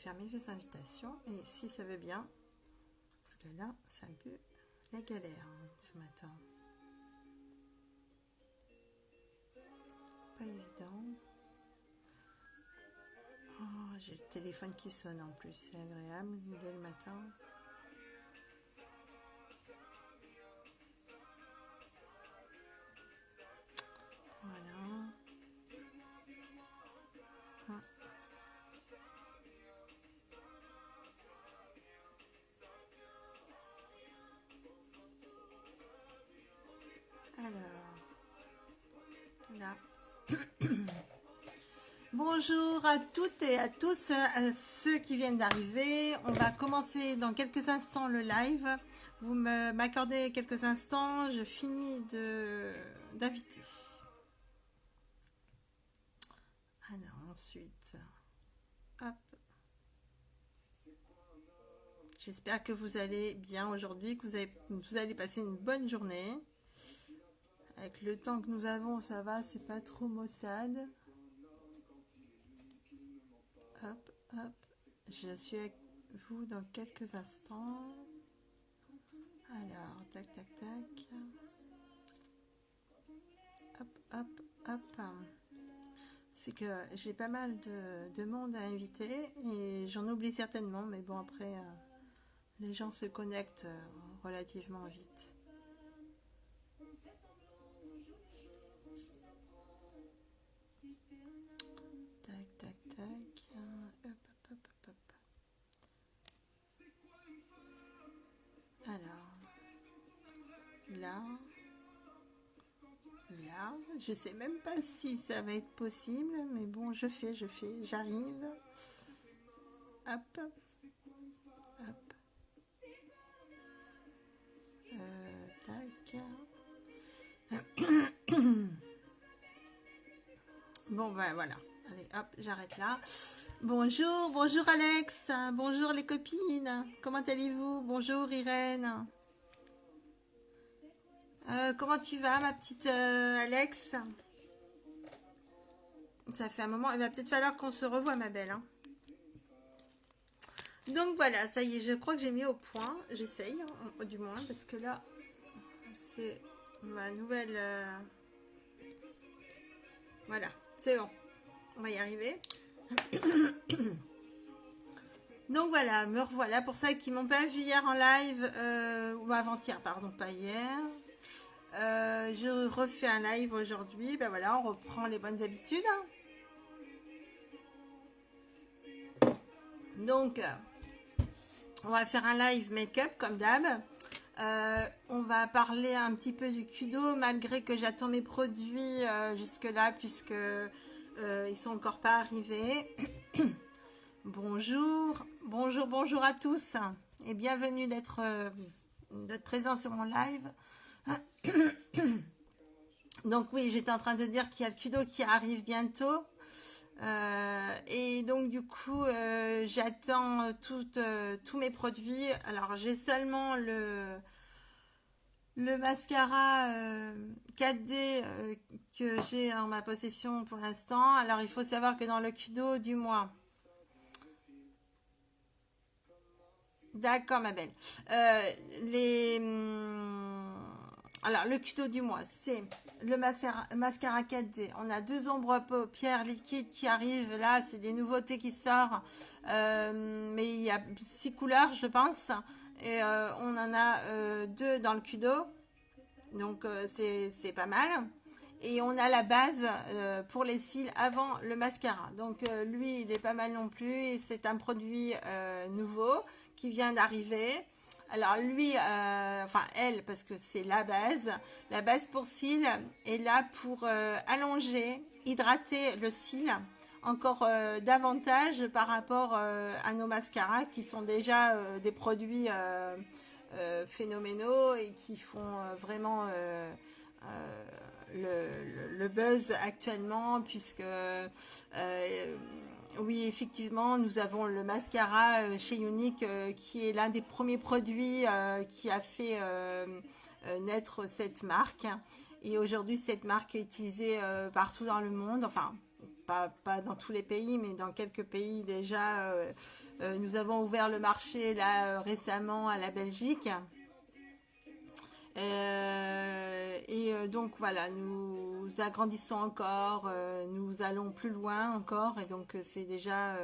fermer les invitations et si ça veut bien, parce que là c'est un peu la galère ce matin. Pas évident. Oh, j'ai le téléphone qui sonne en plus, c'est agréable dès le matin. Voilà. Alors, là. Bonjour à toutes et à tous, à ceux qui viennent d'arriver. On va commencer dans quelques instants le live. Vous m'accordez quelques instants, je finis d'inviter. Alors ensuite, hop. J'espère que vous allez bien aujourd'hui, que vous allez passer une bonne journée. Avec le temps que nous avons, ça va, c'est pas trop maussade. Hop, hop. Je suis avec vous dans quelques instants. Alors, tac, tac, tac. Hop, hop, hop. C'est que j'ai pas mal de monde à inviter et j'en oublie certainement, mais bon, après, les gens se connectent relativement vite. Tac, tac, tac. Hop, hop, hop, hop, hop. Alors, là, je sais même pas si ça va être possible, mais bon, je fais, j'arrive. Hop, hop. Tac. Bon, ben voilà. Allez, hop, j'arrête là. Bonjour, bonjour Alex. Bonjour les copines. Comment allez-vous? Bonjour Irène. Comment tu vas, ma petite Alex? Ça fait un moment. Il va peut-être falloir qu'on se revoie, ma belle. Hein. Donc voilà, ça y est, je crois que j'ai mis au point. J'essaye, hein, du moins, parce que là, c'est ma nouvelle... Voilà, c'est bon. On va y arriver. Donc voilà, me revoilà. Pour celles qui m'ont pas vu hier en live, ou avant-hier, pardon, pas hier. Je refais un live aujourd'hui. Ben voilà, on reprend les bonnes habitudes. Donc, on va faire un live make-up comme d'hab. On va parler un petit peu du Kudo, malgré que j'attends mes produits jusque-là, puisque ils sont encore pas arrivés. Bonjour, bonjour, bonjour à tous et bienvenue d'être présent sur mon live. Donc oui, j'étais en train de dire qu'il y a le Kudo qui arrive bientôt. Et donc du coup, j'attends tous mes produits. Alors j'ai seulement le mascara 4D que j'ai en ma possession pour l'instant. Alors il faut savoir que dans le Kudo du mois... D'accord, ma belle. Alors, le Kudo du mois, c'est le mascara 4D. On a 2 ombres à paupières liquides qui arrivent. Là, c'est des nouveautés qui sortent. Mais il y a 6 couleurs, je pense. Et on en a 2 dans le Kudo. Donc, c'est pas mal. Et on a la base pour les cils avant le mascara. Donc lui, il est pas mal non plus. Et c'est un produit nouveau qui vient d'arriver. Alors lui, enfin elle, parce que c'est la base pour cils est là pour allonger, hydrater le cil encore davantage par rapport à nos mascaras qui sont déjà des produits phénoménaux et qui font vraiment... le buzz actuellement puisque oui effectivement nous avons le mascara chez Younique qui est l'un des premiers produits qui a fait naître cette marque et aujourd'hui cette marque est utilisée partout dans le monde, enfin pas dans tous les pays, mais dans quelques pays déjà. Nous avons ouvert le marché là récemment à la Belgique. Donc voilà, nous agrandissons encore, nous allons plus loin encore, et donc c'est déjà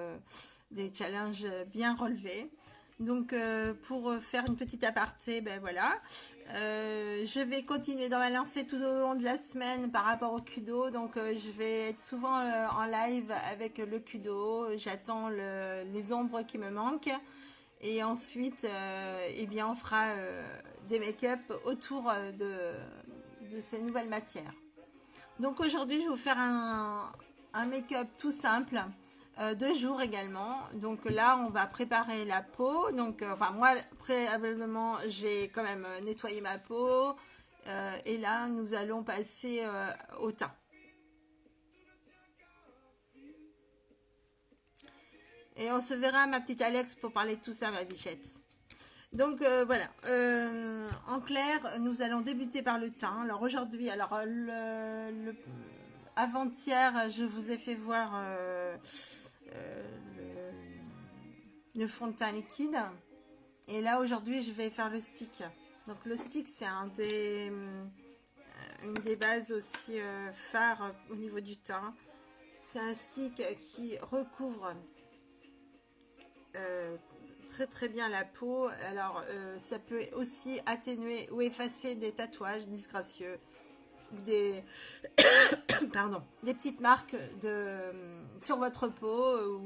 des challenges bien relevés. Donc pour faire une petite aparté, ben voilà, je vais continuer dans ma lancée tout au long de la semaine par rapport au Kudo. Donc je vais être souvent en live avec le Kudo, j'attends les ombres qui me manquent. Et ensuite, eh bien, on fera des make-up autour de ces nouvelles matières. Donc aujourd'hui, je vais vous faire un make-up tout simple, 2 jours également. Donc là, on va préparer la peau. Donc, enfin, moi, préalablement, j'ai quand même nettoyé ma peau. Et là, nous allons passer au teint. Et on se verra, ma petite Alex, pour parler de tout ça, ma bichette. Donc voilà, en clair, nous allons débuter par le teint. Alors aujourd'hui, avant-hier, je vous ai fait voir le fond de teint liquide. Et là, aujourd'hui, je vais faire le stick. Donc le stick, c'est une des bases aussi phares au niveau du teint. C'est un stick qui recouvre très très bien la peau. Alors ça peut aussi atténuer ou effacer des tatouages disgracieux, des pardon, des petites marques sur votre peau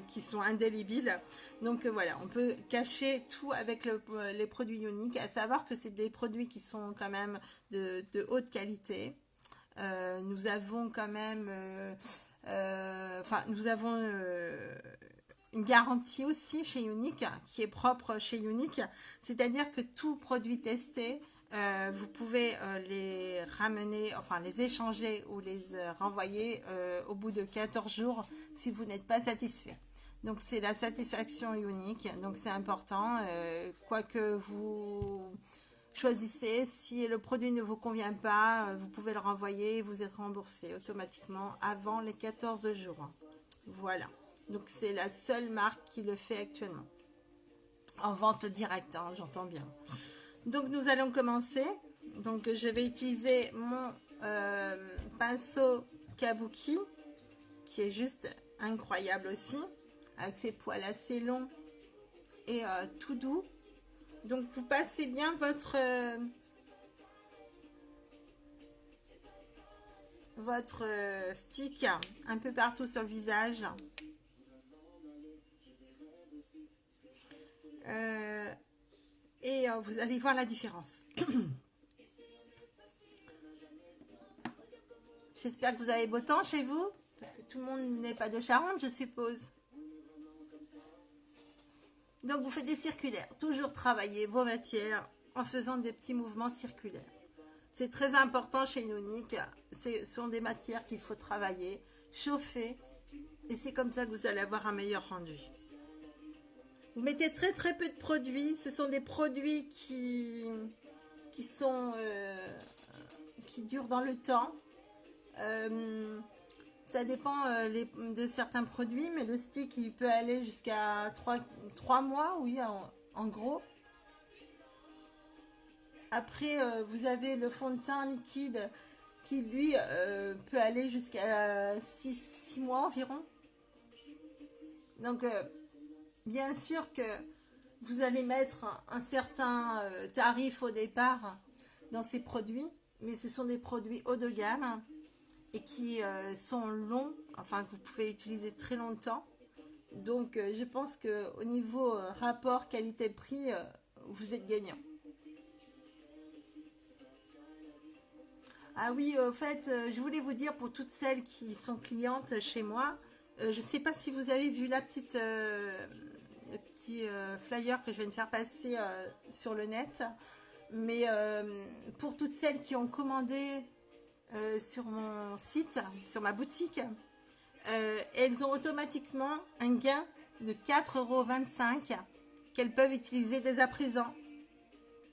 qui sont indélébiles. Donc voilà, on peut cacher tout avec les produits uniques, à savoir que c'est des produits qui sont quand même de haute qualité. Nous avons quand même nous avons une garantie aussi chez Unique, qui est propre chez Unique, c'est-à-dire que tout produit testé, vous pouvez les ramener, enfin les échanger ou les renvoyer au bout de 14 jours si vous n'êtes pas satisfait. Donc c'est la satisfaction Unique, donc c'est important, quoi que vous choisissez, si le produit ne vous convient pas, vous pouvez le renvoyer et vous êtes remboursé automatiquement avant les 14 jours. Voilà. Donc c'est la seule marque qui le fait actuellement. En vente directe, hein, j'entends bien. Donc nous allons commencer. Donc je vais utiliser mon pinceau Kabuki, qui est juste incroyable aussi, avec ses poils assez longs et tout doux. Donc vous passez bien votre stick un peu partout sur le visage. Et vous allez voir la différence. J'espère que vous avez beau temps chez vous, parce que tout le monde n'est pas de Charente, je suppose. Donc vous faites des circulaires, toujours travailler vos matières en faisant des petits mouvements circulaires. C'est très important chez Unique, ce sont des matières qu'il faut travailler, chauffer, et c'est comme ça que vous allez avoir un meilleur rendu. Vous mettez très très peu de produits, ce sont des produits qui durent dans le temps. Ça dépend de certains produits, mais le stick il peut aller jusqu'à 3 mois, oui, en gros. Après, vous avez le fond de teint liquide qui lui peut aller jusqu'à 6 mois environ. Donc bien sûr que vous allez mettre un certain tarif au départ dans ces produits, mais ce sont des produits haut de gamme et qui sont longs, enfin que vous pouvez utiliser très longtemps. Donc je pense qu'au niveau rapport qualité-prix, vous êtes gagnant. Ah oui, au fait, je voulais vous dire pour toutes celles qui sont clientes chez moi, je ne sais pas si vous avez vu le petit flyer que je viens de faire passer sur le net, mais pour toutes celles qui ont commandé sur mon site, sur ma boutique, elles ont automatiquement un gain de 4,25 € qu'elles peuvent utiliser dès à présent.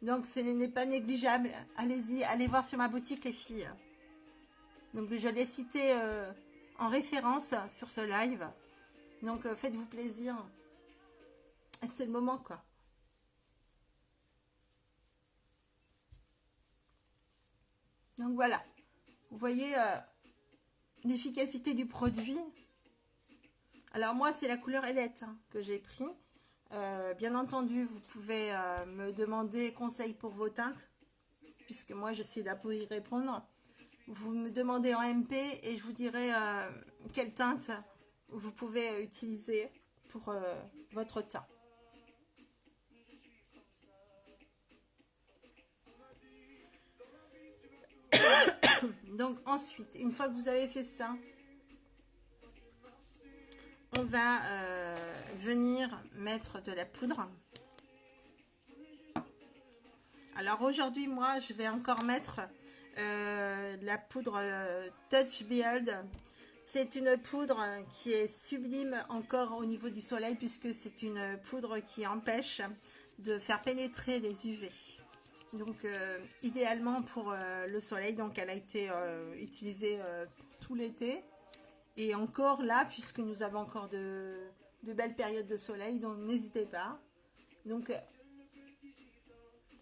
Donc ce n'est pas négligeable. Allez-y, allez voir sur ma boutique les filles. Donc je l'ai cité en référence sur ce live. Donc faites-vous plaisir. C'est le moment quoi. Donc voilà. Vous voyez l'efficacité du produit. Alors moi c'est la couleur ailette que j'ai pris. Bien entendu vous pouvez me demander conseil pour vos teintes. Puisque moi je suis là pour y répondre. Vous me demandez en MP et je vous dirai quelle teinte vous pouvez utiliser pour votre teint. Donc ensuite, une fois que vous avez fait ça, on va venir mettre de la poudre. Alors aujourd'hui, moi, je vais encore mettre la poudre Touch Beard. C'est une poudre qui est sublime encore au niveau du soleil puisque c'est une poudre qui empêche de faire pénétrer les UV. Donc idéalement pour le soleil, donc elle a été utilisée tout l'été. Et encore là, puisque nous avons encore de belles périodes de soleil, donc n'hésitez pas. Donc,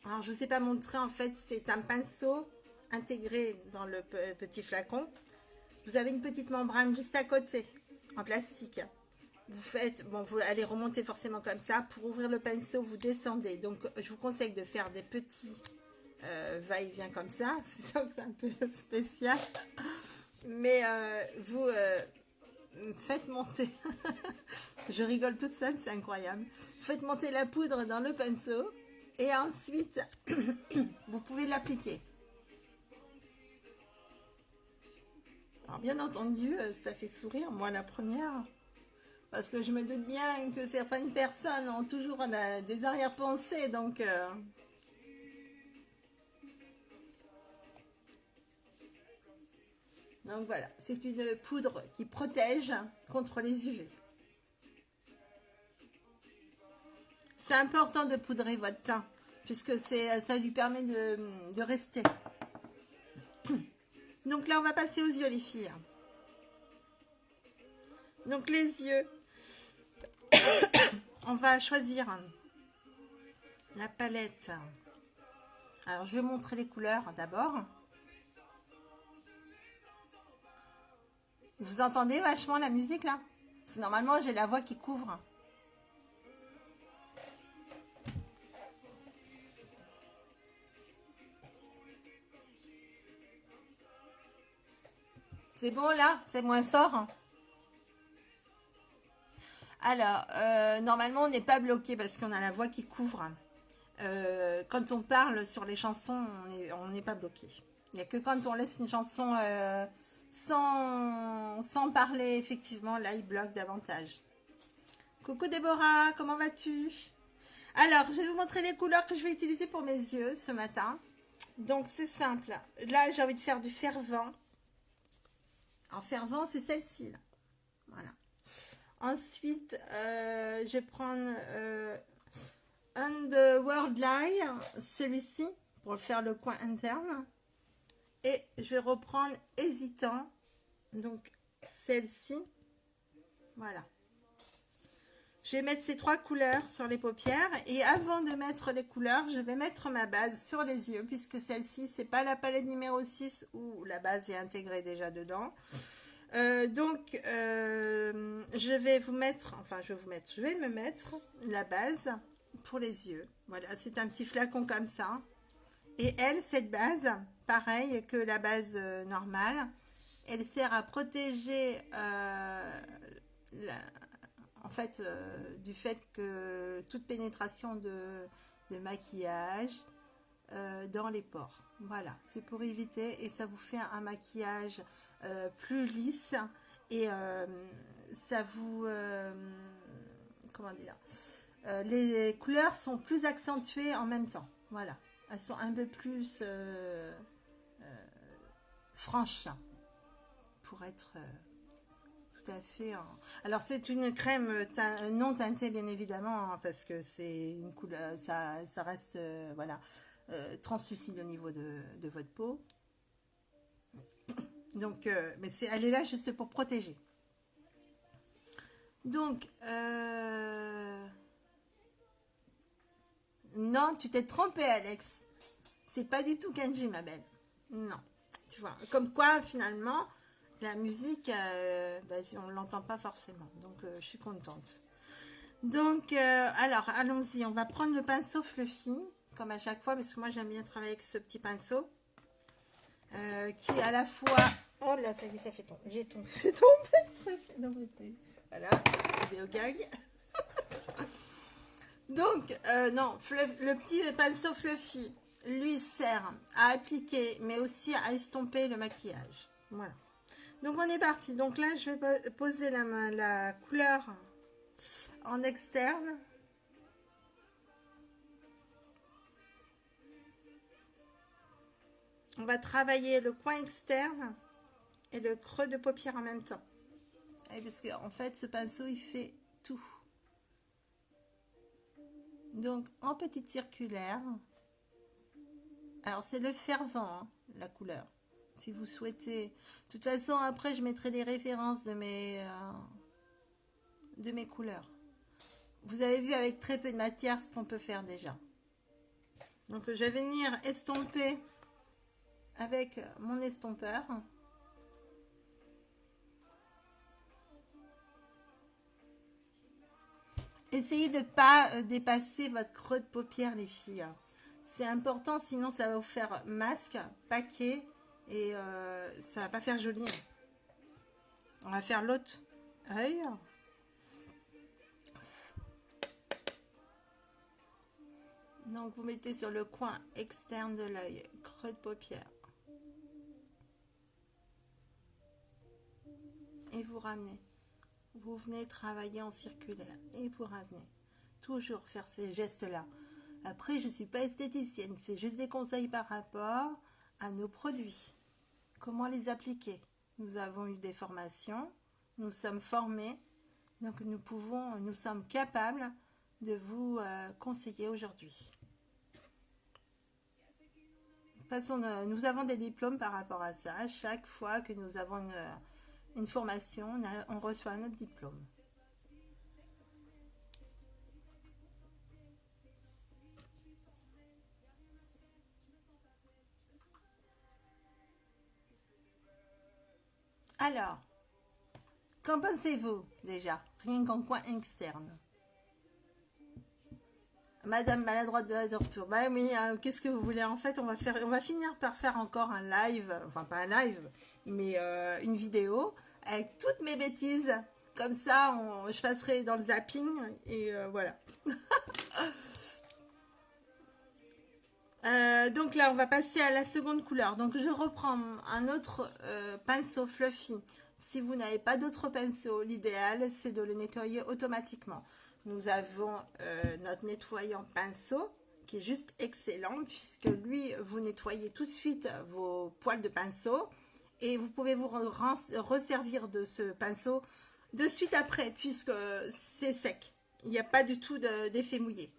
alors je ne vous ai pas montré, en fait, c'est un pinceau intégré dans le petit flacon. Vous avez une petite membrane juste à côté, en plastique. Vous faites, bon, vous allez remonter forcément comme ça. Pour ouvrir le pinceau, vous descendez. Donc, je vous conseille de faire des petits va-et-vient comme ça. C'est ça que c'est un peu spécial. Mais vous faites monter, je rigole toute seule, c'est incroyable. Faites monter la poudre dans le pinceau et ensuite vous pouvez l'appliquer. Alors bien entendu, ça fait sourire, moi la première, parce que je me doute bien que certaines personnes ont toujours des arrière-pensées, donc... Donc voilà, c'est une poudre qui protège contre les UV. C'est important de poudrer votre teint, puisque ça lui permet de rester. Donc là, on va passer aux yeux, les filles. Donc les yeux, on va choisir la palette. Alors, je vais montrer les couleurs d'abord. Vous entendez vachement la musique là? Parce que normalement, j'ai la voix qui couvre. C'est bon là? C'est moins fort? Alors, normalement, on n'est pas bloqué parce qu'on a la voix qui couvre. Quand on parle sur les chansons, on n'est pas bloqué. Il n'y a que quand on laisse une chanson sans parler, effectivement, là, il bloque davantage. Coucou Déborah, comment vas-tu? Alors, je vais vous montrer les couleurs que je vais utiliser pour mes yeux ce matin. Donc, c'est simple. Là, j'ai envie de faire du fervent. En fervent, c'est celle-ci. Voilà. Ensuite, je vais prendre Underworld Eye, celui-ci, pour faire le coin interne. Et je vais reprendre Hésitant, donc celle-ci. Voilà. Je vais mettre ces trois couleurs sur les paupières. Et avant de mettre les couleurs, je vais mettre ma base sur les yeux, puisque celle-ci, c'est pas la palette numéro 6 où la base est intégrée déjà dedans. Je vais me mettre la base pour les yeux. Voilà, c'est un petit flacon comme ça. Et elle, cette base, pareil que la base normale, elle sert à protéger du fait que toute pénétration de maquillage dans les pores. Voilà, c'est pour éviter et ça vous fait un maquillage plus lisse et ça vous... comment dire, les couleurs sont plus accentuées en même temps. Voilà, elles sont un peu plus franches pour être tout à fait... Alors c'est une crème non teintée bien évidemment hein, parce que c'est une couleur, ça reste translucide au niveau de votre peau. Donc, mais elle est là juste pour protéger. Donc, non, tu t'es trompé, Alex. C'est pas du tout Kenji, ma belle. Non. Tu vois, comme quoi, finalement, la musique, on ne l'entend pas forcément. Donc, je suis contente. Donc, alors, allons-y. On va prendre le pinceau Fluffy, comme à chaque fois, parce que moi, j'aime bien travailler avec ce petit pinceau. Qui est à la fois... Oh là, ça y est, ça fait tomber. J'ai fait tomber le truc. Non, mais voilà, vidéo gag. Donc, non, le petit pinceau Fluffy, lui sert à appliquer, mais aussi à estomper le maquillage. Voilà. Donc, on est parti. Donc là, je vais poser la couleur en externe. On va travailler le coin externe et le creux de paupière en même temps. Et parce qu'en fait, ce pinceau, il fait tout. Donc, en petite circulaire. Alors, c'est le fervent, hein, la couleur. Si vous souhaitez. De toute façon, après, je mettrai les références de mes couleurs. Vous avez vu avec très peu de matière ce qu'on peut faire déjà. Donc, je vais venir estomper avec mon estompeur. Essayez de ne pas dépasser votre creux de paupière, les filles. C'est important, sinon ça va vous faire masque, paquet, et ça va pas faire joli. On va faire l'autre œil. Donc vous mettez sur le coin externe de l'œil, creux de paupière. Et vous ramenez. Vous venez travailler en circulaire et vous ramenez. Toujours faire ces gestes-là. Après, je ne suis pas esthéticienne, c'est juste des conseils par rapport à nos produits. Comment les appliquer? Nous avons eu des formations, nous sommes formés, donc nous sommes capables de vous conseiller aujourd'hui. De toute façon, nous avons des diplômes par rapport à ça. Chaque fois que nous avons une formation, on reçoit notre diplôme. Alors, qu'en pensez-vous déjà? Rien qu'en coin externe. Madame Maladroite de retour. Bah oui, qu'est-ce que vous voulez? En fait, on va finir par faire encore un live, enfin pas un live, mais une vidéo avec toutes mes bêtises. Comme ça, je passerai dans le zapping et voilà. Donc là, on va passer à la seconde couleur. Donc je reprends un autre pinceau Fluffy. Si vous n'avez pas d'autre pinceau, l'idéal c'est de le nettoyer automatiquement. Nous avons notre nettoyant pinceau qui est juste excellent puisque lui, vous nettoyez tout de suite vos poils de pinceau et vous pouvez vous resservir de ce pinceau de suite après puisque c'est sec. Il n'y a pas du tout d'effet mouillé.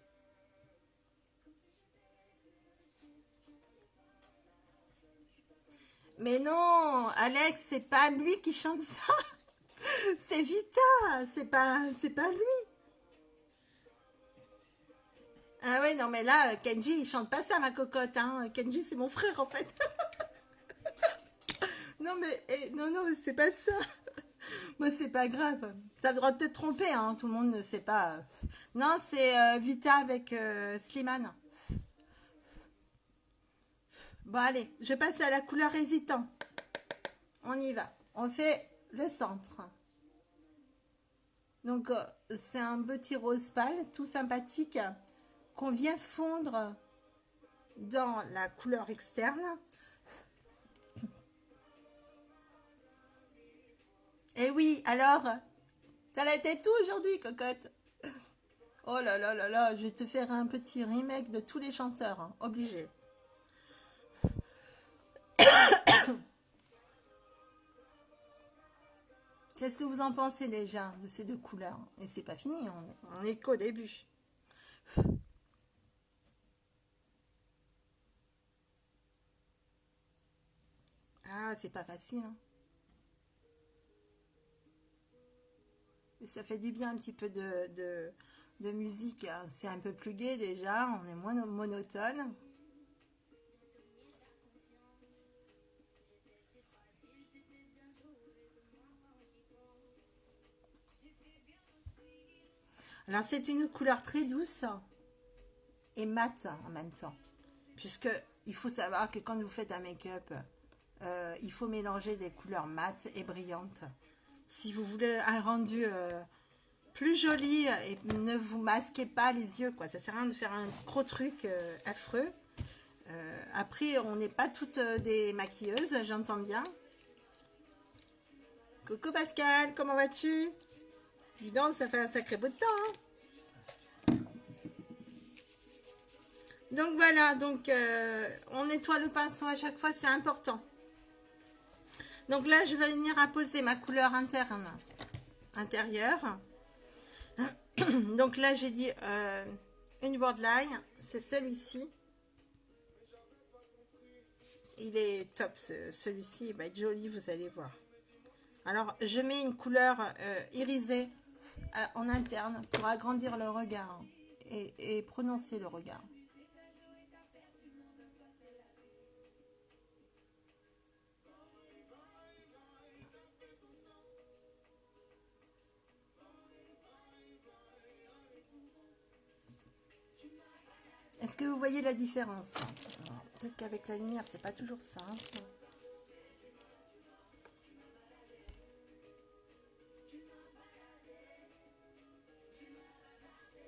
Mais non, Alex, c'est pas lui qui chante ça. C'est Vita, c'est pas lui. Ah ouais, non mais là, Kenji, il chante pas ça, ma cocotte. Hein. Kenji, c'est mon frère en fait. Non mais, non, mais c'est pas ça. Moi, c'est pas grave. T'as le droit de te tromper, hein. Tout le monde ne sait pas. Non, c'est Vita avec Slimane. Bon, allez, je passe à la couleur hésitant. On y va. On fait le centre. Donc, c'est un petit rose pâle, tout sympathique, qu'on vient fondre dans la couleur externe. Et oui, alors, t'as la tête où aujourd'hui, cocotte? Oh là là là là, je vais te faire un petit remake de tous les chanteurs, hein, obligé. Qu'est-ce que vous en pensez déjà de ces deux couleurs? Et c'est pas fini, on est qu'au début. Ah, c'est pas facile, hein. Mais ça fait du bien un petit peu de musique, hein. C'est un peu plus gai déjà, on est moins monotone. Alors c'est une couleur très douce et mate en même temps. Puisque il faut savoir que quand vous faites un make-up, il faut mélanger des couleurs mates et brillantes. Si vous voulez un rendu plus joli et ne vous masquez pas les yeux, quoi. Ça sert à rien de faire un gros truc affreux. Après, on n'est pas toutes des maquilleuses, j'entends bien. Coucou Pascal, comment vas-tu? Dis donc, ça fait un sacré bout de temps, hein. Donc voilà, donc on nettoie le pinceau à chaque fois, c'est important. Donc là, je vais venir apposer ma couleur intérieure. Donc là, j'ai dit une borderline, c'est celui-ci. Il est top, celui-ci, il va être joli, vous allez voir. Alors, je mets une couleur irisée en interne pour agrandir le regard et prononcer le regard. Est-ce que vous voyez la différence? Peut-être qu'avec la lumière, c'est pas toujours simple.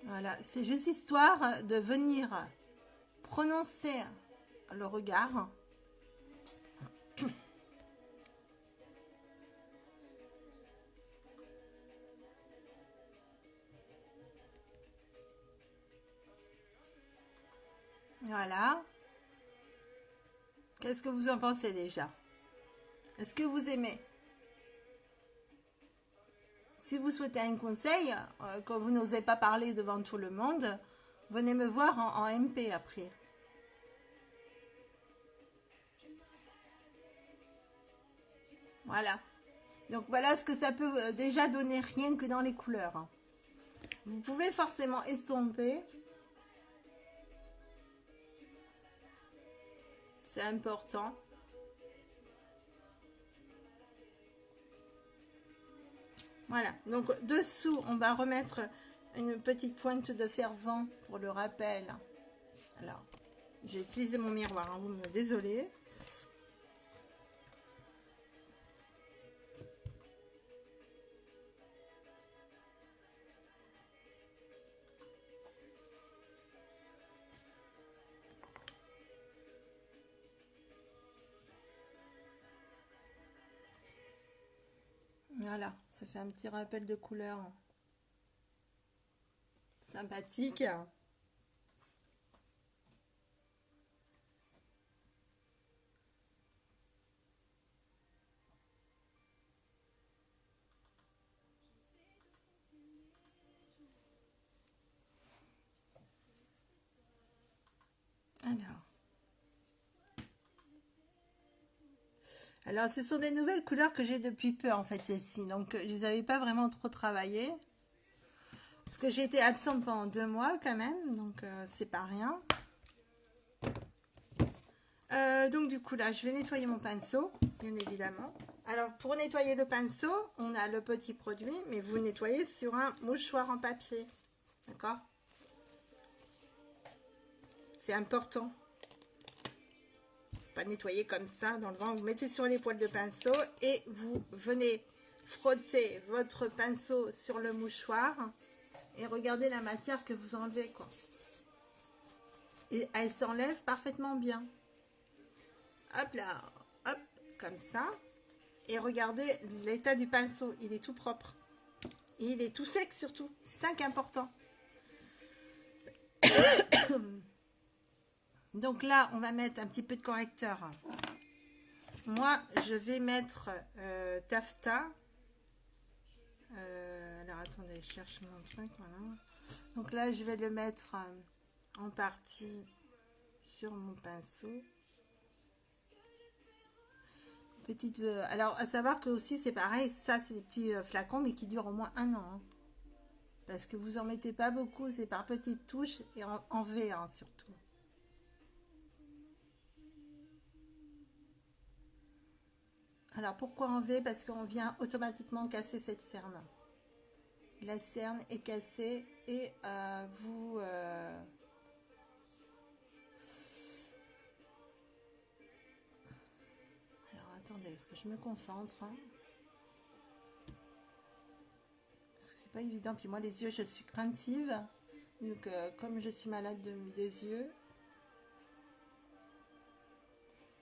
Voilà, c'est juste histoire de venir prononcer le regard. Voilà. Qu'est-ce que vous en pensez déjà? Est-ce que vous aimez? Si vous souhaitez un conseil, quand vous n'osez pas parler devant tout le monde, venez me voir en MP après. Voilà. Donc voilà ce que ça peut déjà donner rien que dans les couleurs. Vous pouvez forcément estomper. C'est important. Voilà. Donc dessous, on va remettre une petite pointe de fer-vent pour le rappel. Alors, j'ai utilisé mon miroir, hein, vous me désolez. Voilà, ça fait un petit rappel de couleur sympathique. Alors, ce sont des nouvelles couleurs que j'ai depuis peu, en fait, celles-ci. Donc, je les avais pas vraiment trop travaillées. Parce que j'ai été absente pendant 2 mois, quand même. Donc, c'est pas rien. Donc, du coup, là, je vais nettoyer mon pinceau, bien évidemment. Alors, pour nettoyer le pinceau, on a le petit produit, mais vous nettoyez sur un mouchoir en papier. D'accord? C'est important. Pas nettoyer comme ça dans le vent. Vous mettez sur les poils de pinceau et vous venez frotter votre pinceau sur le mouchoir et regardez la matière que vous enlevez, quoi. Et elle s'enlève parfaitement bien. Hop là, hop, comme ça. Et regardez l'état du pinceau, il est tout propre. Et il est tout sec surtout, c'est ça qui est important. Donc là, on va mettre un petit peu de correcteur. Moi, je vais mettre taffetas. Alors, attendez, je cherche mon truc. Voilà. Donc là, je vais le mettre en partie sur mon pinceau. Petite, alors, à savoir que aussi, c'est pareil, ça, c'est des petits flacons, mais qui durent au moins 1 an. Hein. Parce que vous en mettez pas beaucoup, c'est par petites touches et en V, hein, surtout. Alors, pourquoi en V? Parce qu'on vient automatiquement casser cette cerne. La cerne est cassée et vous... Alors, attendez, parce que je me concentre. Hein. C'est pas évident. Puis moi, les yeux, je suis craintive. Donc, comme je suis malade des yeux,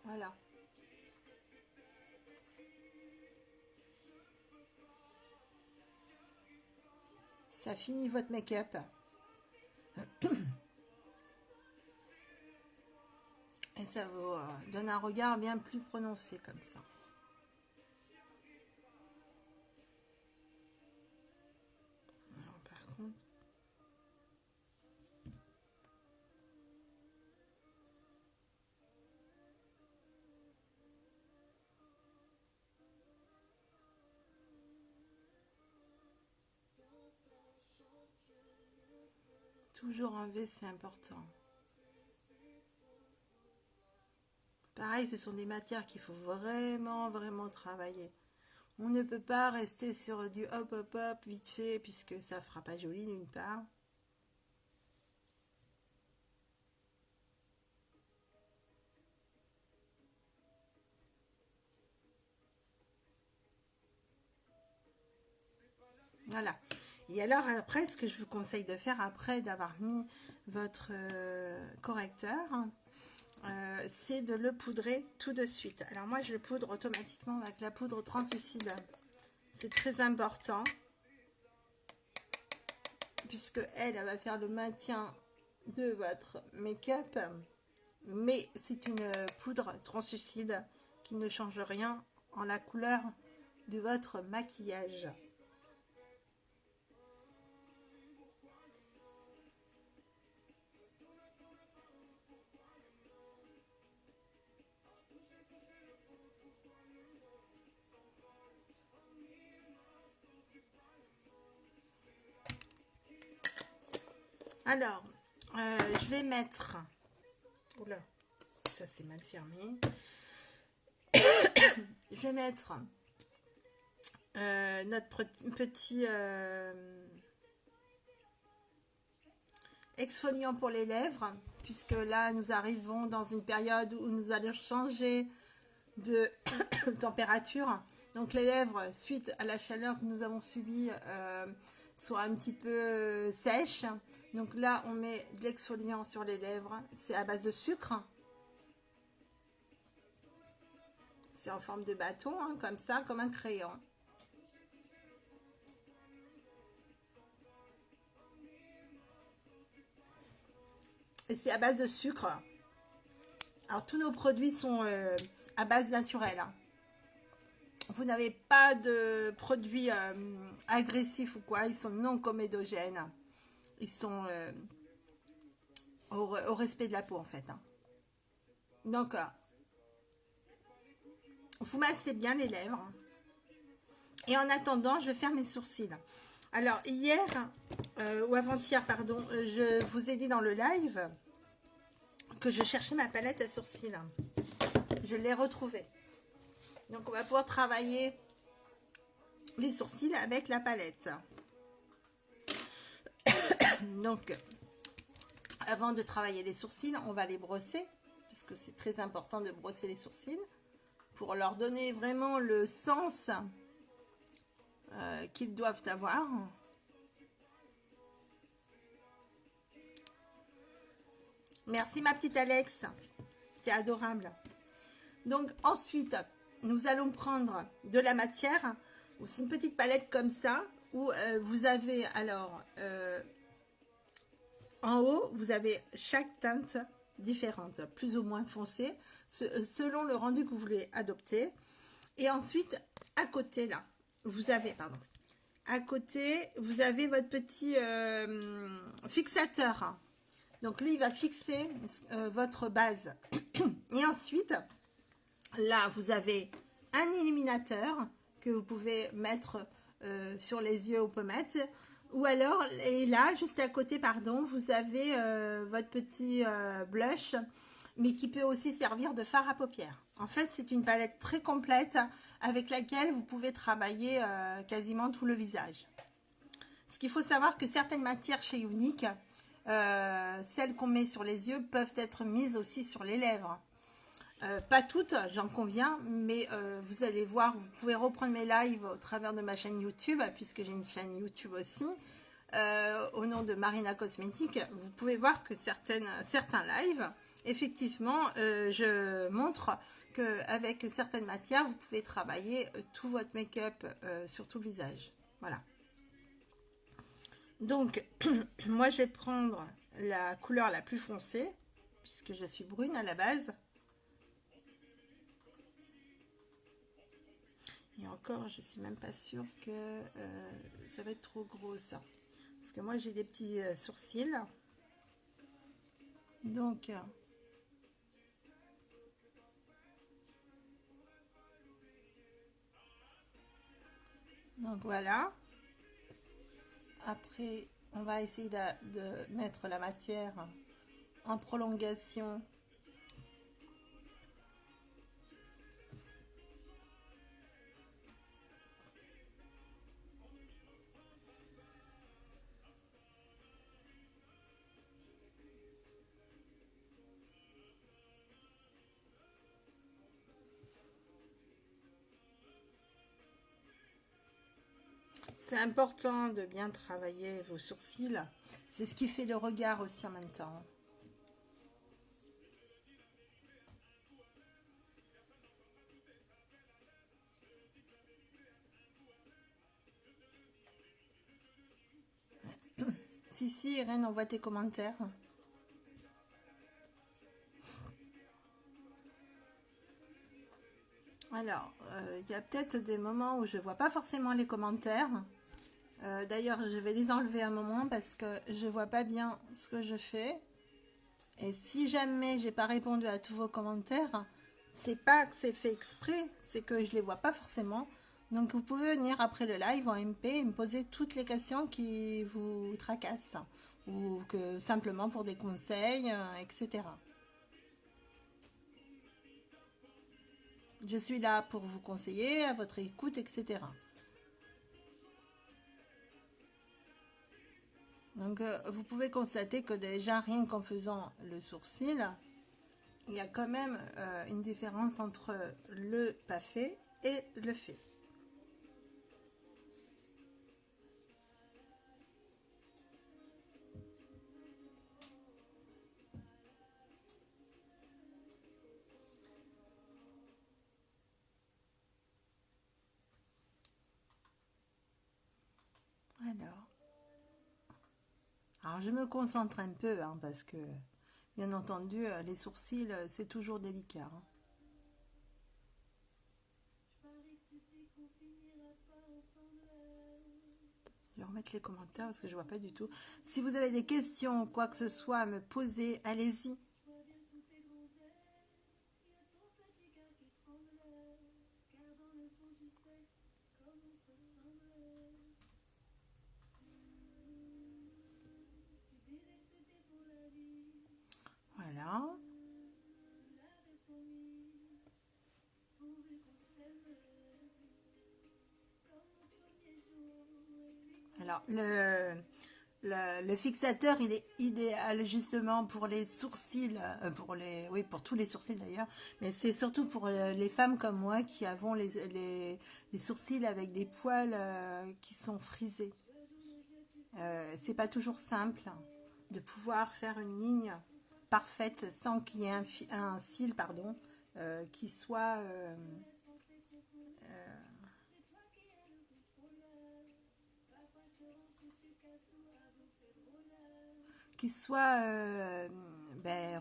voilà. Ça finit votre make-up. Et ça vous donne un regard bien plus prononcé comme ça. Alors, par contre... Toujours en V, c'est important. Pareil, ce sont des matières qu'il faut vraiment, vraiment travailler. On ne peut pas rester sur du hop, hop, hop, vite fait, puisque ça fera pas joli d'une part. Voilà. Et alors après, ce que je vous conseille de faire, après d'avoir mis votre correcteur, c'est de le poudrer tout de suite. Alors moi, je le poudre automatiquement avec la poudre translucide. C'est très important, puisque elle va faire le maintien de votre make-up. Mais c'est une poudre translucide qui ne change rien en la couleur de votre maquillage. Alors, je vais mettre... Oula, ça c'est mal fermé. Je vais mettre notre petit exfoliant pour les lèvres, puisque là nous arrivons dans une période où nous allons changer de température. Donc les lèvres, suite à la chaleur que nous avons subie, sont un petit peu sèches. Donc là on met de l'exfoliant sur les lèvres, c'est à base de sucre. C'est en forme de bâton, hein, comme ça, comme un crayon. Et c'est à base de sucre. Alors tous nos produits sont à base naturelle. Hein. Vous n'avez pas de produits agressifs ou quoi, ils sont non comédogènes. Ils sont au respect de la peau en fait. Hein. Donc, vous massez bien les lèvres. Et en attendant, je vais faire mes sourcils. Alors, hier, ou avant-hier, pardon, je vous ai dit dans le live que je cherchais ma palette à sourcils. Je l'ai retrouvée. Donc, on va pouvoir travailler les sourcils avec la palette. Donc, avant de travailler les sourcils, on va les brosser, parce que c'est très important de brosser les sourcils, pour leur donner vraiment le sens qu'ils doivent avoir. Merci ma petite Alex, c'est adorable. Donc ensuite, nous allons prendre de la matière, ou c'est une petite palette comme ça, où vous avez alors, en haut, vous avez chaque teinte différente, plus ou moins foncée, selon le rendu que vous voulez adopter. Et ensuite, à côté là, vous avez, pardon, à côté, vous avez votre petit fixateur. Donc lui, il va fixer votre base. Et ensuite, là, vous avez un illuminateur que vous pouvez mettre sur les yeux aux pommettes. Ou alors, et là, juste à côté, pardon, vous avez votre petit blush, mais qui peut aussi servir de fard à paupières. En fait, c'est une palette très complète avec laquelle vous pouvez travailler quasiment tout le visage. Ce qu'il faut savoir que certaines matières chez Younique, celles qu'on met sur les yeux, peuvent être mises aussi sur les lèvres. Pas toutes, j'en conviens, mais vous allez voir, vous pouvez reprendre mes lives au travers de ma chaîne YouTube, puisque j'ai une chaîne YouTube aussi, au nom de Marina Cosmétique. Vous pouvez voir que certains lives, effectivement, je montre qu'avec certaines matières, vous pouvez travailler tout votre make-up sur tout le visage. Voilà. Donc, moi, je vais prendre la couleur la plus foncée, puisque je suis brune à la base. Et encore, je suis même pas sûre que ça va être trop gros, ça. Parce que moi, j'ai des petits sourcils. Donc voilà. Après, on va essayer de mettre la matière en prolongation. C'est important de bien travailler vos sourcils. C'est ce qui fait le regard aussi en même temps. Si, Irène, on voit tes commentaires. Alors, il y a peut-être des moments où je ne vois pas forcément les commentaires. D'ailleurs, je vais les enlever un moment parce que je vois pas bien ce que je fais. Et si jamais j'ai pas répondu à tous vos commentaires, c'est pas que c'est fait exprès, c'est que je les vois pas forcément. Donc vous pouvez venir après le live en MP et me poser toutes les questions qui vous tracassent ou que simplement pour des conseils, etc. Je suis là pour vous conseiller, à votre écoute, etc. Donc, vous pouvez constater que déjà, rien qu'en faisant le sourcil, il y a quand même une différence entre le pas fait et le fait. Alors je me concentre un peu, hein, parce que, bien entendu, les sourcils, c'est toujours délicat. Hein. Je vais remettre les commentaires parce que je vois pas du tout. Si vous avez des questions, quoi que ce soit à me poser, allez-y. Voilà. Alors, le fixateur, il est idéal justement pour les sourcils, oui, pour tous les sourcils d'ailleurs, mais c'est surtout pour les femmes comme moi qui avons les sourcils avec des poils qui sont frisés. C'est pas toujours simple de pouvoir faire une ligne parfaite sans qu'il y ait un cil, pardon, qui soit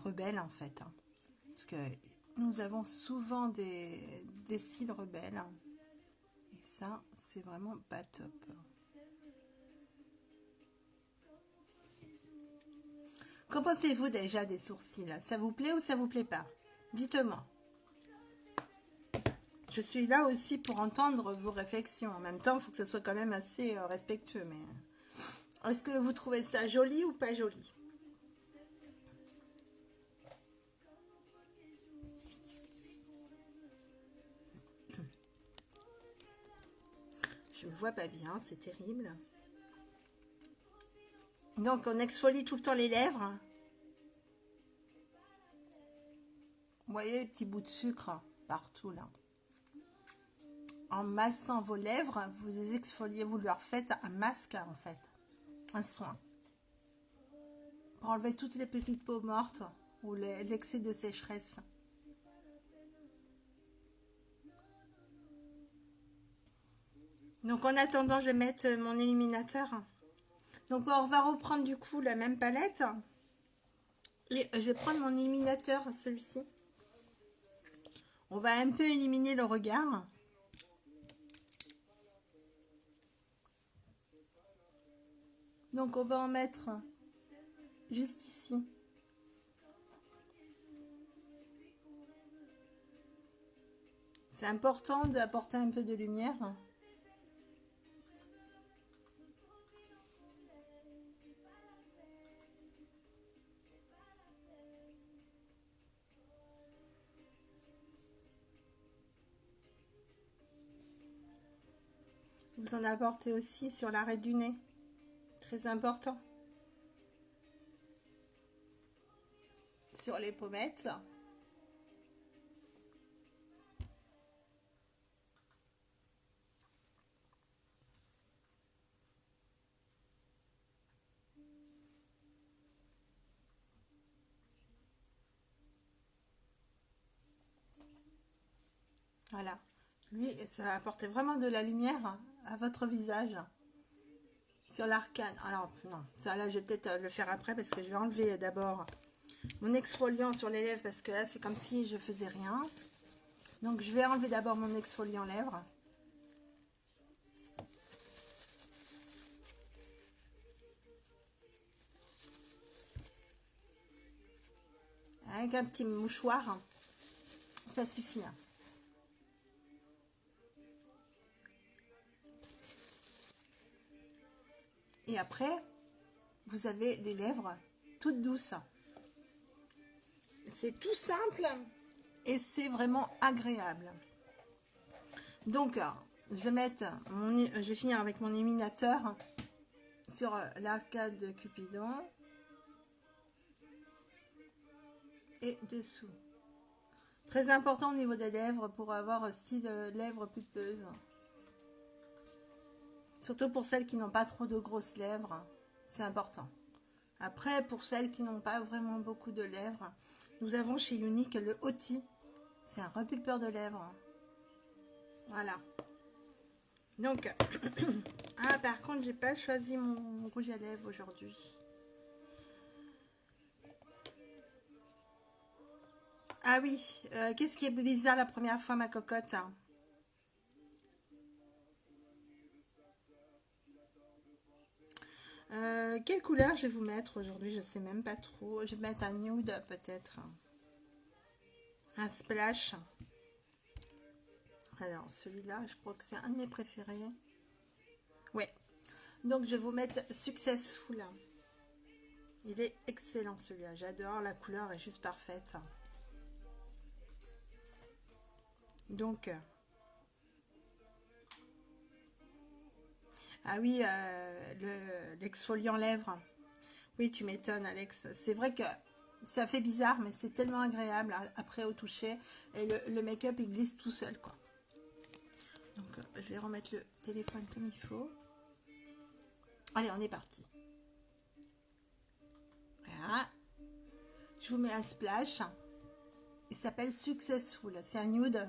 rebelle en fait, hein. Parce que nous avons souvent des cils rebelles, hein. Et ça, c'est vraiment pas top. Qu'en pensez-vous déjà des sourcils? Ça vous plaît ou ça vous plaît pas? Dites-moi. je suis là aussi pour entendre vos réflexions. En même temps, il faut que ça soit quand même assez respectueux. Mais est-ce que vous trouvez ça joli ou pas joli? Je me vois pas bien, c'est terrible. Donc, on exfolie tout le temps les lèvres. Vous voyez les petits bouts de sucre partout là. En massant vos lèvres, vous les exfoliez, vous leur faites un masque en fait, un soin. Pour enlever toutes les petites peaux mortes ou l'excès de sécheresse. Donc en attendant, je vais mettre mon illuminateur. Donc on va reprendre du coup la même palette. Et je vais prendre mon illuminateur, celui-ci. On va un peu éliminer le regard. Donc on va en mettre juste ici. C'est important d'apporter un peu de lumière. Vous en apportez aussi sur l'arrêt du nez. Très important. Sur les pommettes. Voilà. Lui, ça va apporter vraiment de la lumière à votre visage. Sur l'arcane. Alors, non, ça là, je vais peut-être le faire après parce que je vais enlever d'abord mon exfoliant sur les lèvres parce que là, c'est comme si je faisais rien. Donc, je vais enlever d'abord mon exfoliant lèvres. Avec un petit mouchoir, ça suffit. Et après, vous avez les lèvres toutes douces. C'est tout simple et c'est vraiment agréable. Donc, je vais finir avec mon illuminateur sur l'arcade de Cupidon et dessous. Très important au niveau des lèvres pour avoir style lèvres pulpeuses. Surtout pour celles qui n'ont pas trop de grosses lèvres, c'est important. Après, pour celles qui n'ont pas vraiment beaucoup de lèvres, nous avons chez Unique le Oti. C'est un repulpeur de lèvres. Voilà. Donc, ah par contre, j'ai pas choisi mon rouge à lèvres aujourd'hui. Ah oui, qu'est-ce qui est bizarre la première fois, ma cocotte? Quelle couleur je vais vous mettre aujourd'hui? Je sais même pas trop. Je vais mettre un nude peut-être. Un splash. Alors celui-là, je crois que c'est un de mes préférés. Ouais. Donc je vais vous mettre Successful. Il est excellent celui-là. J'adore. La couleur est juste parfaite. Donc... ah oui, l'exfoliant lèvres. Oui, tu m'étonnes, Alex. C'est vrai que ça fait bizarre, mais c'est tellement agréable après au toucher. Et le make-up, il glisse tout seul, quoi. Donc, je vais remettre le téléphone comme il faut. Allez, on est parti. Voilà. Je vous mets un splash. Il s'appelle Successful. C'est un nude.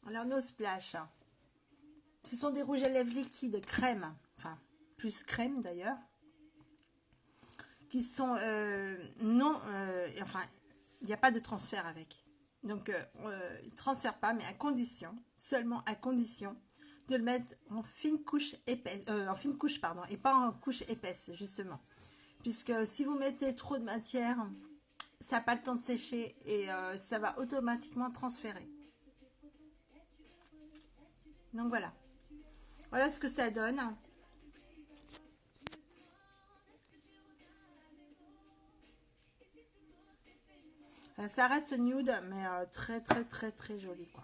Alors, nos splash, ce sont des rouges à lèvres liquides crème, enfin, plus crème d'ailleurs, qui sont non, enfin, il n'y a pas de transfert avec. Donc, il ne transfère pas, mais à condition, seulement à condition, de le mettre en fine couche épaisse, en fine couche, pardon, et pas en couche épaisse, justement. Puisque si vous mettez trop de matière, ça n'a pas le temps de sécher et ça va automatiquement transférer. Donc voilà. Voilà ce que ça donne. Ça reste nude, mais très très très très joli quoi.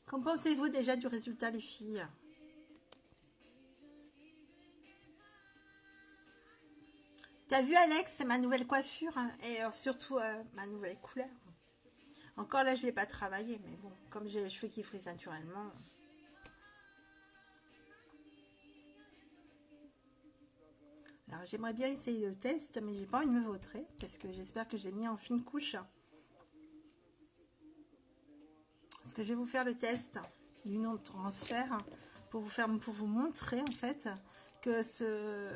Qu'en pensez-vous déjà du résultat les filles? T'as vu Alex, c'est ma nouvelle coiffure hein, et surtout ma nouvelle couleur. Encore là je ne l'ai pas travaillé, mais bon, comme j'ai les cheveux qui frisent naturellement. Alors j'aimerais bien essayer le test, mais j'ai pas envie de me vautrer, parce que j'espère que j'ai mis en fine couche. Parce que je vais vous faire le test du nom de transfert pour vous montrer en fait que ce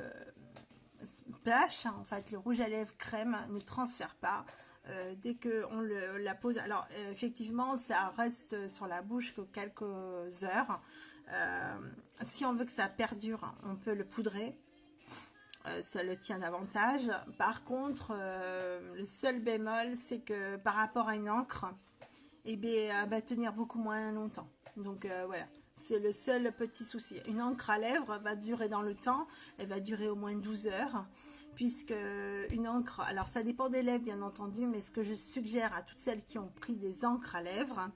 splash, en fait le rouge à lèvres crème ne transfère pas dès qu'on la pose. Alors effectivement ça reste sur la bouche que quelques heures. Si on veut que ça perdure, on peut le poudrer. Ça le tient davantage. Par contre, le seul bémol, c'est que par rapport à une encre, eh bien, elle va tenir beaucoup moins longtemps. Donc voilà, c'est le seul petit souci. Une encre à lèvres va durer dans le temps, elle va durer au moins 12 heures, puisque une encre, alors ça dépend des lèvres bien entendu, mais ce que je suggère à toutes celles qui ont pris des encres à lèvres,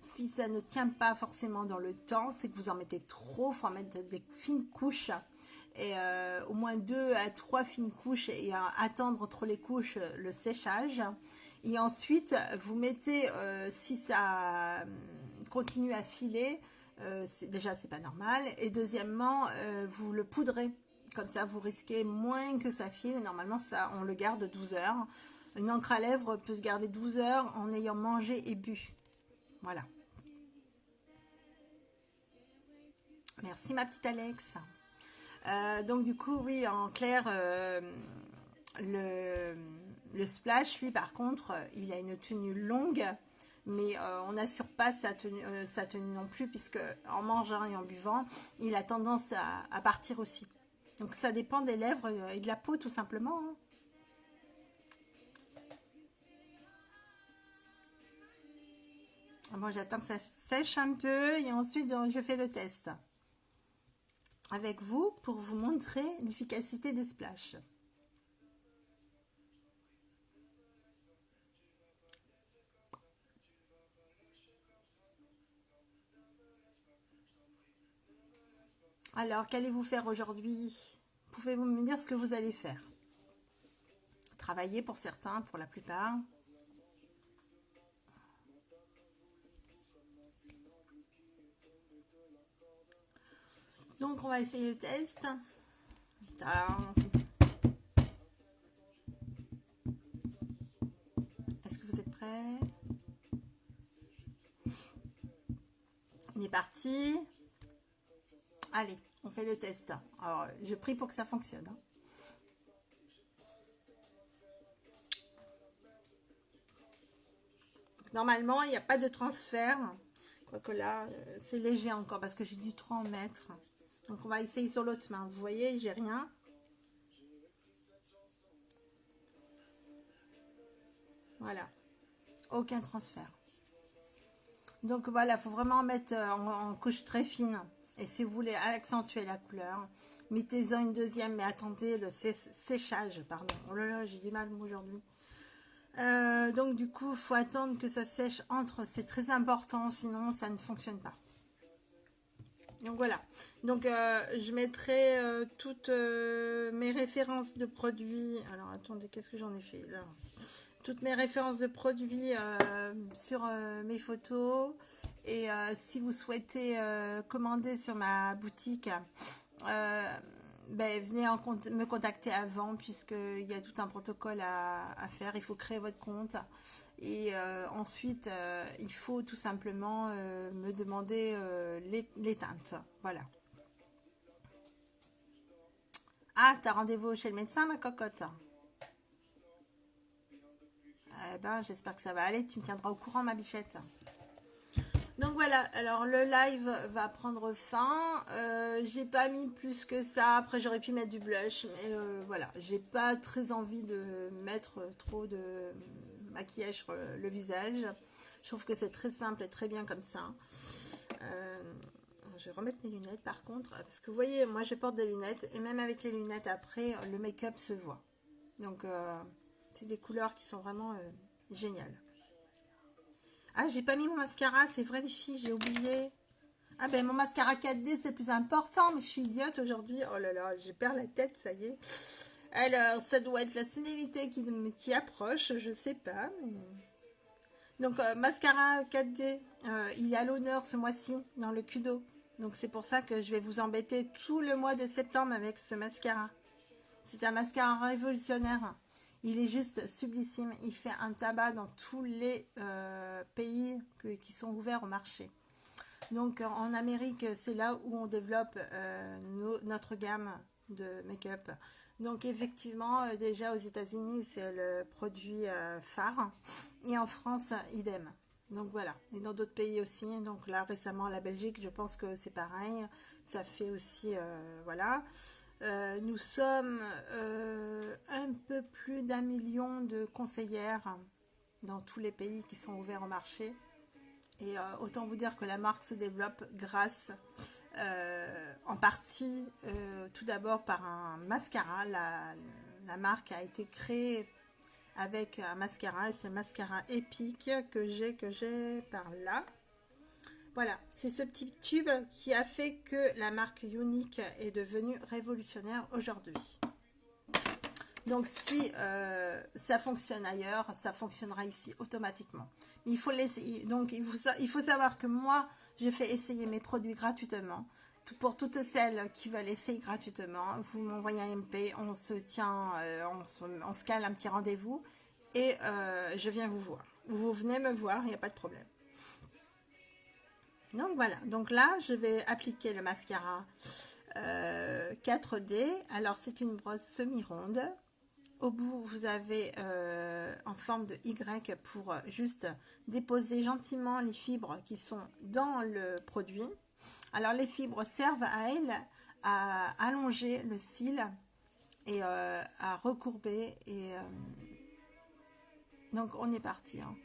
si ça ne tient pas forcément dans le temps, c'est que vous en mettez trop, il faut en mettre des fines couches, et au moins 2 à 3 fines couches et attendre entre les couches le séchage. Et ensuite, vous mettez, si ça continue à filer, déjà c'est pas normal. Et deuxièmement, vous le poudrez. Comme ça, vous risquez moins que ça file. Normalement, ça, on le garde 12 heures. Une encre à lèvres peut se garder 12 heures en ayant mangé et bu. Voilà. Merci ma petite Alex. Donc du coup, oui, en clair, le splash, lui, par contre, il a une tenue longue, mais on n'assure pas sa tenue non plus, puisque en mangeant et en buvant, il a tendance à partir aussi. Donc ça dépend des lèvres et de la peau, tout simplement. Hein. Bon, j'attends que ça sèche un peu et ensuite je fais le test avec vous pour vous montrer l'efficacité des splashes. Alors, qu'allez-vous faire aujourd'hui? Pouvez-vous me dire ce que vous allez faire? Travailler pour certains, pour la plupart. Donc, on va essayer le test. Alors, est-ce que vous êtes prêts? On est parti. Allez, on fait le test. Alors, je prie pour que ça fonctionne. Hein. Normalement, il n'y a pas de transfert. Quoique là, c'est léger encore parce que j'ai dû trop en mettre. Donc, on va essayer sur l'autre main. Vous voyez, j'ai rien. Voilà. Aucun transfert. Donc voilà, il faut vraiment mettre en couche très fine. Et si vous voulez accentuer la couleur, mettez-en une deuxième, mais attendez le séchage, pardon. Oh là là, j'ai du mal aujourd'hui. Donc du coup, il faut attendre que ça sèche entre, c'est très important, sinon ça ne fonctionne pas. Donc voilà, donc je mettrai toutes mes références de produits. Alors attendez, qu'est-ce que j'en ai fait là? Toutes mes références de produits sur mes photos. Et si vous souhaitez commander sur ma boutique, ben, venez me contacter avant puisqu'il y a tout un protocole à faire. Il faut créer votre compte et ensuite il faut tout simplement me demander les teintes. Voilà. Ah, t'as rendez-vous chez le médecin, ma cocotte? Eh ben, j'espère que ça va aller. Tu me tiendras au courant, ma bichette. Donc voilà, alors le live va prendre fin. J'ai pas mis plus que ça. Après, j'aurais pu mettre du blush, mais voilà, j'ai pas très envie de mettre trop de maquillage sur le visage. Je trouve que c'est très simple et très bien comme ça. Euh, je vais remettre mes lunettes par contre, parce que vous voyez, moi je porte des lunettes et même avec les lunettes après, le make-up se voit. Donc c'est des couleurs qui sont vraiment géniales. Ah, j'ai pas mis mon mascara, c'est vrai les filles, j'ai oublié. Ah ben mon mascara 4D c'est plus important, mais je suis idiote aujourd'hui. Oh là là, je perds la tête, ça y est. Alors, ça doit être la sénilité qui approche, je sais pas. Mais... Donc, mascara 4D, il est à l'honneur ce mois-ci dans le Kudo. Donc, c'est pour ça que je vais vous embêter tout le mois de septembre avec ce mascara. C'est un mascara révolutionnaire. Il est juste sublissime. Il fait un tabac dans tous les pays qui sont ouverts au marché. Donc en Amérique, c'est là où on développe notre gamme de make-up. Donc effectivement, déjà aux États-Unis, c'est le produit phare. Et en France, idem. Donc voilà. Et dans d'autres pays aussi. Donc là, récemment, la Belgique, je pense que c'est pareil. Ça fait aussi, voilà. Nous sommes un peu plus d'1 million de conseillères dans tous les pays qui sont ouverts au marché. Et autant vous dire que la marque se développe grâce en partie tout d'abord par un mascara. La marque a été créée avec un mascara et c'est le mascara épique que j'ai par là. Voilà, c'est ce petit tube qui a fait que la marque Unique est devenue révolutionnaire aujourd'hui. Donc si ça fonctionne ailleurs, ça fonctionnera ici automatiquement. Mais il faut l'essayer. Donc il faut savoir que moi, je fais essayer mes produits gratuitement. Pour toutes celles qui veulent essayer gratuitement, vous m'envoyez un MP, on se tient, on se cale un petit rendez-vous et je viens vous voir. Vous venez me voir, il n'y a pas de problème. Donc voilà, donc là je vais appliquer le mascara 4D. Alors c'est une brosse semi-ronde. Au bout, vous avez en forme de Y pour juste déposer gentiment les fibres qui sont dans le produit. Alors, les fibres servent à elles à allonger le cil et à recourber. Et donc, on est parti. Hein.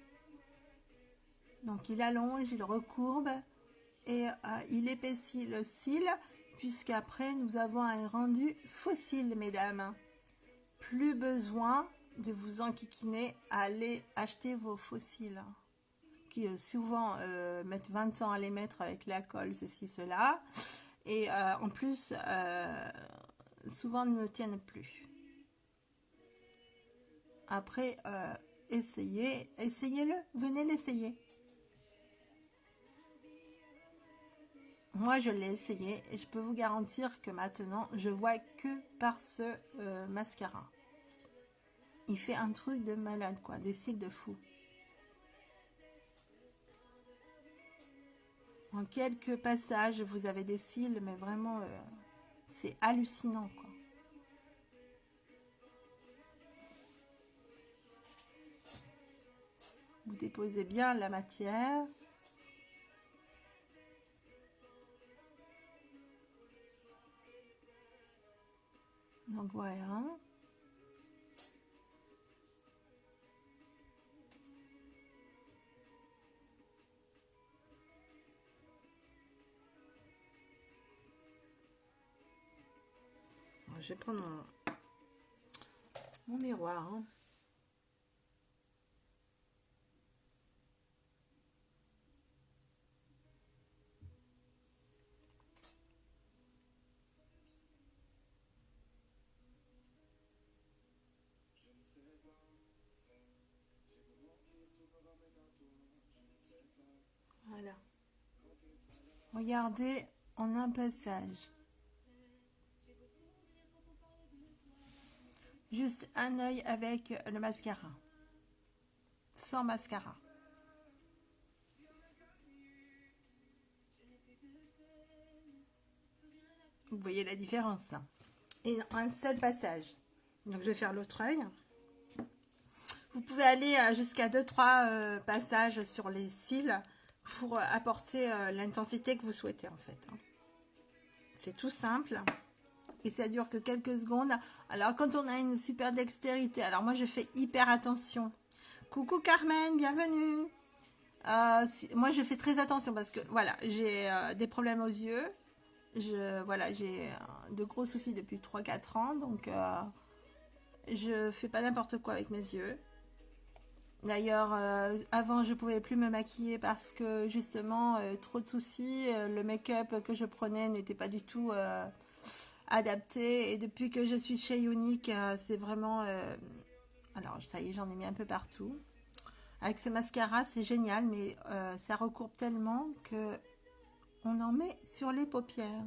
Donc, il allonge, il recourbe et il épaissit le cil puisqu'après, nous avons un rendu fossile, mesdames. Plus besoin de vous enquiquiner à aller acheter vos fossiles qui souvent mettent 20 ans à les mettre avec la colle, ceci, cela. Et en plus, souvent ne tiennent plus. Après, essayez-le, venez l'essayer. Moi, je l'ai essayé et je peux vous garantir que maintenant, je vois que par ce mascara. Il fait un truc de malade, quoi, des cils de fou. En quelques passages, vous avez des cils, mais vraiment, c'est hallucinant, quoi. Vous déposez bien la matière. Donc voilà. Je vais prendre mon miroir. Hein. Voilà. Regardez en un passage. Juste un œil avec le mascara. Sans mascara. Vous voyez la différence. Et un seul passage. Donc je vais faire l'autre œil. Vous pouvez aller jusqu'à 2-3 passages sur les cils pour apporter l'intensité que vous souhaitez en fait. C'est tout simple. Et ça dure que quelques secondes. Alors quand on a une super dextérité, alors moi je fais hyper attention. Coucou Carmen, bienvenue. Moi je fais très attention parce que voilà, j'ai des problèmes aux yeux. Voilà, j'ai de gros soucis depuis 3-4 ans, donc je fais pas n'importe quoi avec mes yeux. D'ailleurs, avant je pouvais plus me maquiller parce que justement trop de soucis, le make-up que je prenais n'était pas du tout adapté. Et depuis que je suis chez Unique, c'est vraiment... alors ça y est, j'en ai mis un peu partout. Avec ce mascara, c'est génial, mais ça recourbe tellement que on en met sur les paupières.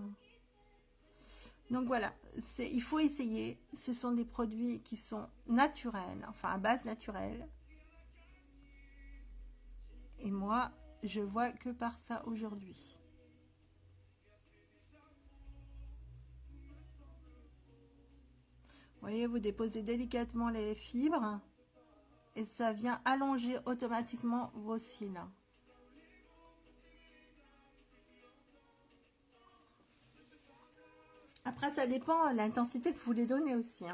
Donc voilà, il faut essayer. Ce sont des produits qui sont naturels, enfin à base naturelle. Et moi, je vois que par ça aujourd'hui. Vous voyez, vous déposez délicatement les fibres et ça vient allonger automatiquement vos cils. Après, ça dépend de l'intensité que vous voulez donner aussi.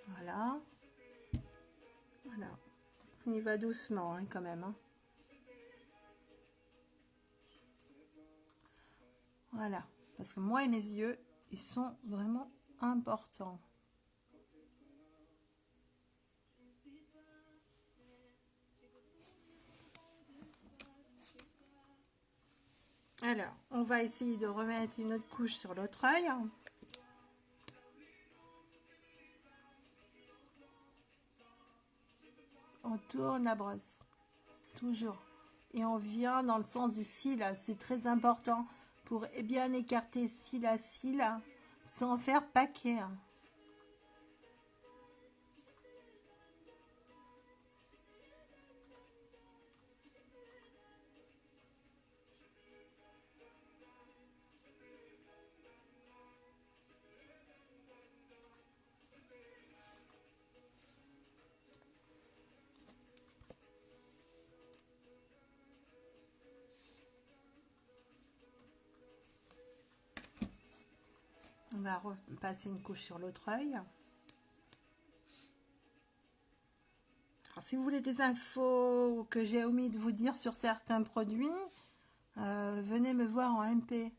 Voilà. Voilà. On y va doucement quand même. Voilà. Parce que moi et mes yeux, ils sont vraiment importants. Alors, on va essayer de remettre une autre couche sur l'autre œil. On tourne la brosse. Toujours. Et on vient dans le sens du cil. C'est très important pour bien écarter cil à cil sans faire paquet. On va repasser une couche sur l'autre œil. Alors, si vous voulez des infos que j'ai omis de vous dire sur certains produits, venez me voir en MP.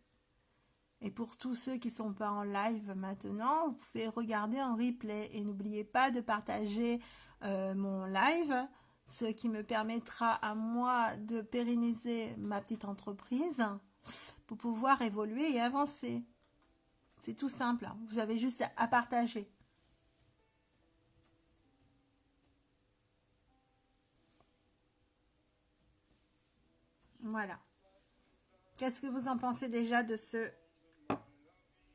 Et pour tous ceux qui ne sont pas en live maintenant, vous pouvez regarder en replay. Et n'oubliez pas de partager mon live, ce qui me permettra à moi de pérenniser ma petite entreprise pour pouvoir évoluer et avancer. C'est tout simple, vous avez juste à partager. Voilà. Qu'est-ce que vous en pensez déjà de ce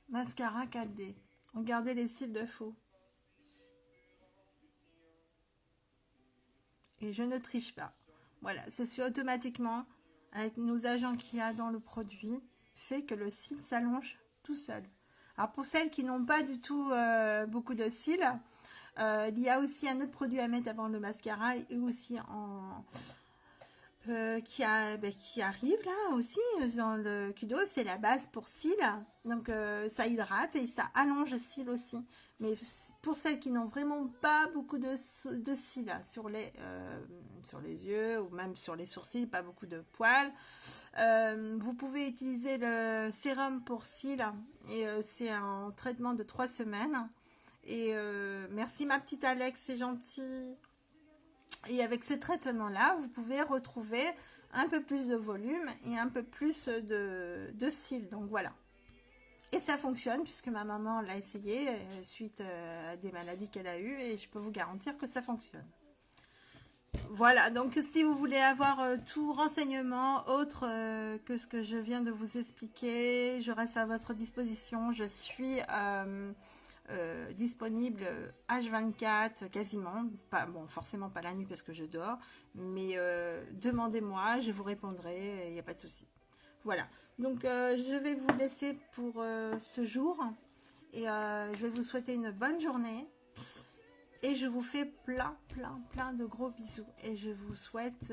mascara 4D? Regardez les cils de fou. Et je ne triche pas. Voilà, c'est fait automatiquement avec nos agents qu'il y a dans le produit, fait que le cil s'allonge tout seul. Alors pour celles qui n'ont pas du tout beaucoup de cils, il y a aussi un autre produit à mettre avant le mascara et aussi qui arrive là aussi dans le Kudo, c'est la base pour cils. Donc ça hydrate et ça allonge le cils aussi. Mais pour celles qui n'ont vraiment pas beaucoup de cils sur les yeux ou même sur les sourcils, pas beaucoup de poils, vous pouvez utiliser le sérum pour cils et c'est un traitement de 3 semaines. Et merci ma petite Alex, c'est gentil. Et avec ce traitement-là, vous pouvez retrouver un peu plus de volume et un peu plus de cils. Donc voilà. Et ça fonctionne puisque ma maman l'a essayé suite à des maladies qu'elle a eues et je peux vous garantir que ça fonctionne. Voilà, donc si vous voulez avoir tout renseignement autre que ce que je viens de vous expliquer, je reste à votre disposition. Je suis disponible H24 quasiment, pas, bon, forcément pas la nuit parce que je dors, mais demandez-moi, je vous répondrai, il n'y a pas de souci. Voilà, donc je vais vous laisser pour ce jour et je vais vous souhaiter une bonne journée. Et je vous fais plein de gros bisous. Et je vous souhaite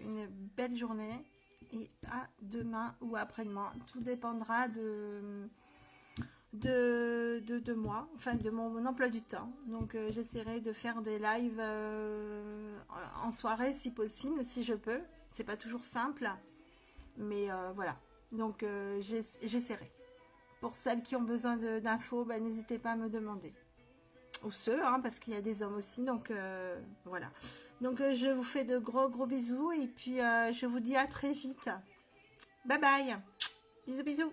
une belle journée. Et à demain ou après-demain. Tout dépendra de moi, enfin de mon emploi du temps. Donc j'essaierai de faire des lives en soirée si possible, si je peux. C'est pas toujours simple. Mais voilà. Donc j'essaierai. Pour celles qui ont besoin d'infos, ben, n'hésitez pas à me demander. Ou ceux, hein, parce qu'il y a des hommes aussi, donc voilà. Donc je vous fais de gros bisous et puis je vous dis à très vite. Bye bye. Bisous bisous.